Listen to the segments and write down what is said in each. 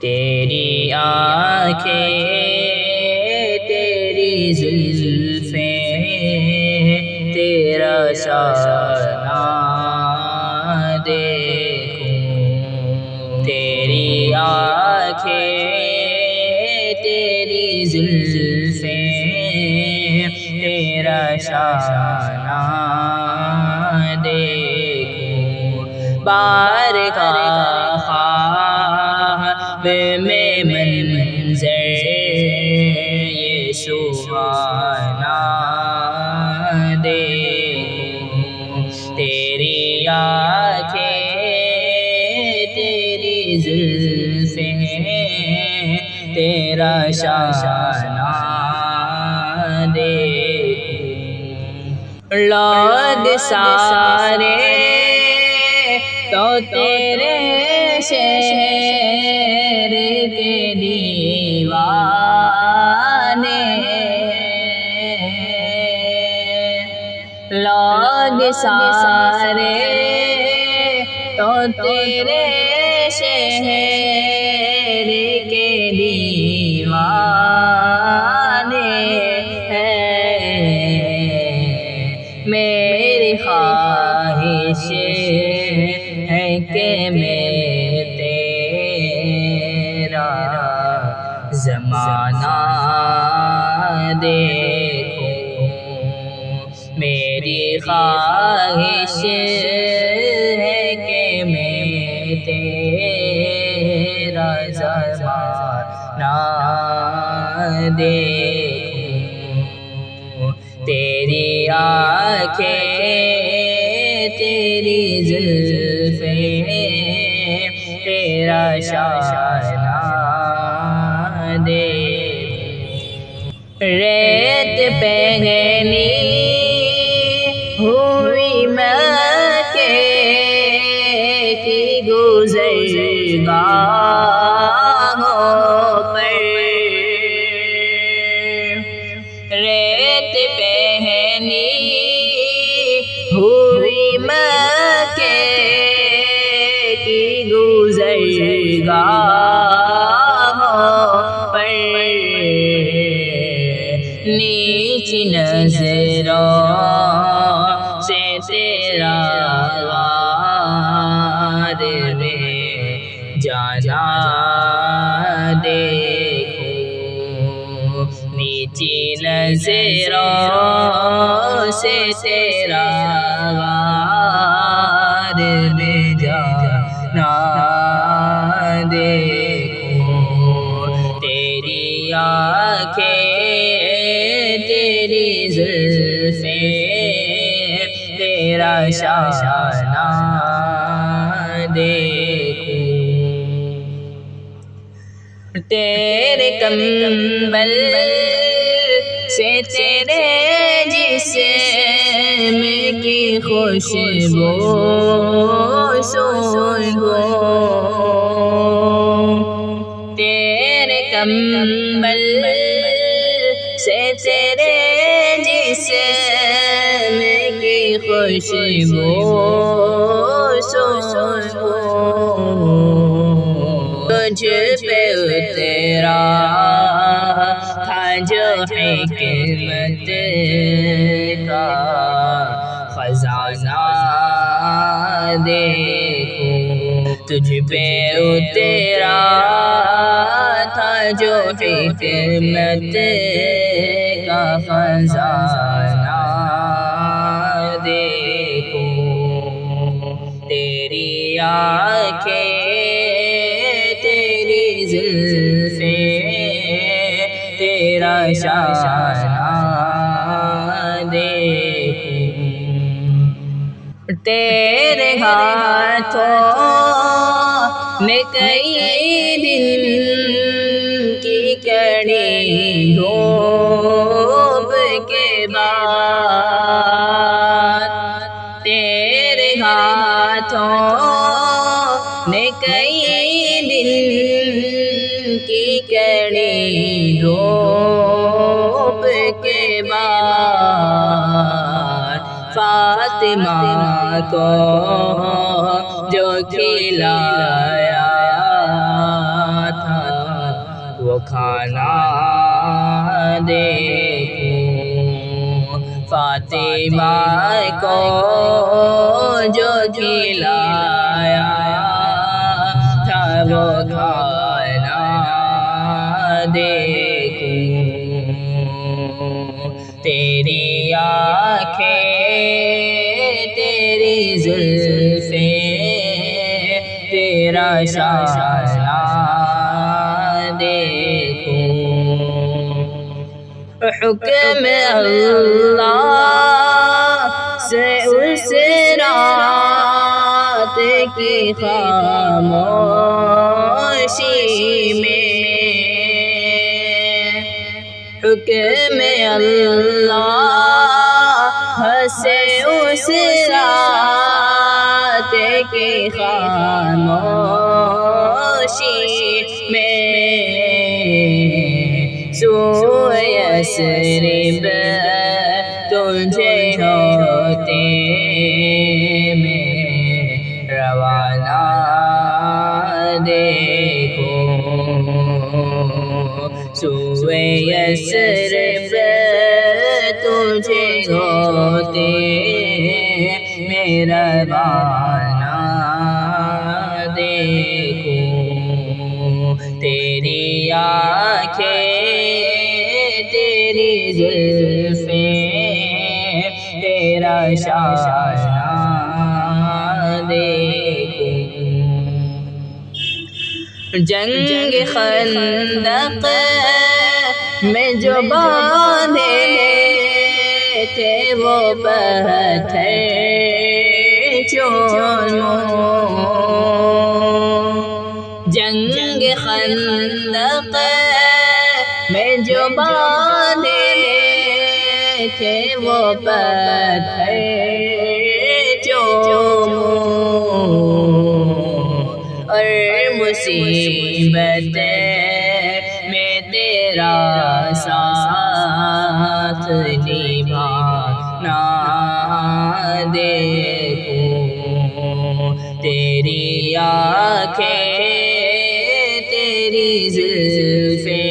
تیری آنکھیں تیری زلفیں تیرا شانہ دیکھوں، تیری آنکھیں تیری زلفیں تیرا شانہ دیکھوں، بارگاہ خواب میں منظر یہ سہانا دیکھوں، تیری آنکھیں تیری زلفیں تیرا شانہ دیکھوں، لوگ سارے تو تیرے شہر کے دیوانے، لوگ سارے تو تیرے شہر کے دیوانے ہیں، میری خواہش ہے کہ میں تیرا زمانہ دیکھوں، میری خواہش ہے کہ میں تیرا زمانہ دیکھوں، تیری آنکھیں تیری زلفیں تیرا شانہ دیکھوں، ریت پہنی ہوئی مکے کی گزرگاہوں پر، ریت پہنی ہوئی مکے کی گزرگاہوں پر، نیچ نظروں سے تیرا غار میں جانا دیکھوں، نیچی نظروں سے تیرا غار میں جانا دیکھوں، تیری آنکھیں تیری زلفیں تیرا شانہ دیکھوں، تیرے کمبل سے تیرے جسم کی خوشبو سونگھوں، تیرے کمبل سے تیرے جسم کی خوشبو سونگھوں، تجھ پہ اترا تھا جو حکمت کا خزانہ دیکھوں، تجھ پہ اترا تھا جو حکمت کا خزانہ دیکھوں، تیری آنکھیں تیری زلفیں تیرا شانہ دیکھوں، تیرے ہاتھوں میں کئی دن کی کڑی دھوپ کے بعد، تیرے ہاتھوں نے کئی دن کی کڑی دھوپ کے بعد، فاطمہ کو جو کھلایا تھا کھانا دیکھوں، فاطمہ کو جو کھلایا تھا وہ کھانا دیکھوں، تیری آنکھیں تیری زلفیں تیرا شانہ دیکھوں، حکم اللہ سے اس رات کی خاموشی میں، حکم اللہ سے اس رات کی خاموشی میں، سوئے یثرب تجھے ہوتے میں روانہ دیکھوں، سوئے یثرب تجھے ہوتے میں روانہ دیکھوں، تیری آنکھیں تیری زلفیں تیرا شانہ دیکھوں، جنگ خندق میں جو باندھے تھے وہ پتھر چونوں، جنگ خندق میں جو باندھے تھے وہ پتھر چونوں، اور مصیبت میں تیرا ساتھ نبھانا دیکھوں، تیری آنکھیں تیری زلفیں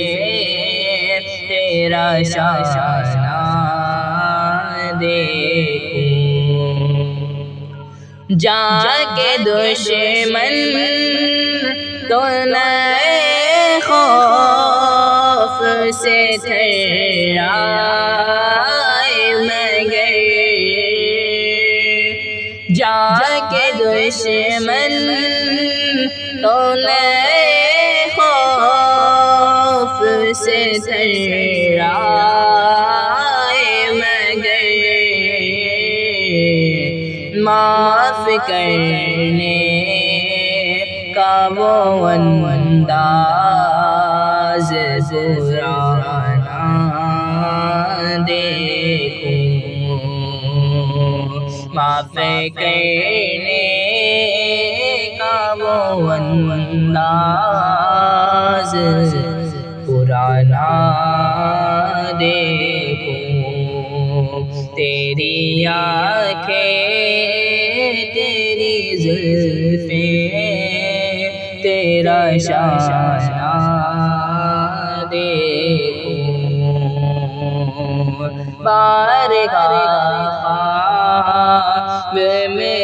تیرا شانہ دیکھوں، جا کے دشمن تو نئے خوف سے تھرائے مگر، جا کے دشمن تو نئے خوف سے تھرائے مگر، معاف کرنے کا وہ انداز پرانا دیکھوں، معاف کرنے کا وہ انداز پرانا دیکھوں، تیری آنکھیں تیری زلفیں تیرا شانہ دیکھوں، بارگاہ خواب میں